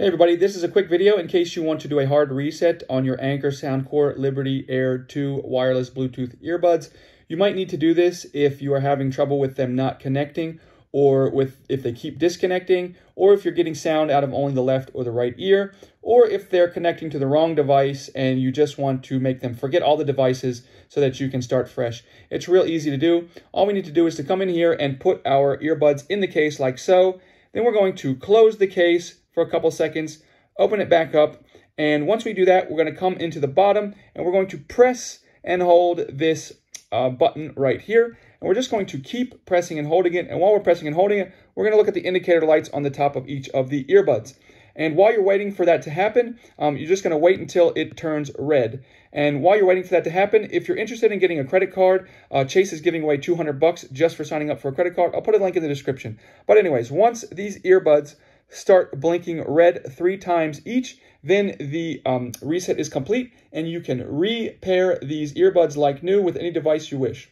Hey everybody, this is a quick video in case you want to do a hard reset on your Anker SoundCore Liberty Air 2 wireless Bluetooth earbuds. You might need to do this if you are having trouble with them not connecting, or if they keep disconnecting, or if you're getting sound out of only the left or the right ear, or if they're connecting to the wrong device and you just want to make them forget all the devices so that you can start fresh. It's real easy to do. All we need to do is to come in here and put our earbuds in the case like so. Then we're going to close the case for a couple seconds, open it back up, and once we do that, we're going to come into the bottom and we're going to press and hold this button right here, and we're just going to keep pressing and holding it. And while we're pressing and holding it, we're going to look at the indicator lights on the top of each of the earbuds. And while you're waiting for that to happen, you're just going to wait until it turns red. And while you're waiting for that to happen, if you're interested in getting a credit card, Chase is giving away $200 just for signing up for a credit card. I'll put a link in the description. But anyways, once these earbuds start blinking red 3 times each, then the reset is complete and you can repair these earbuds like new with any device you wish.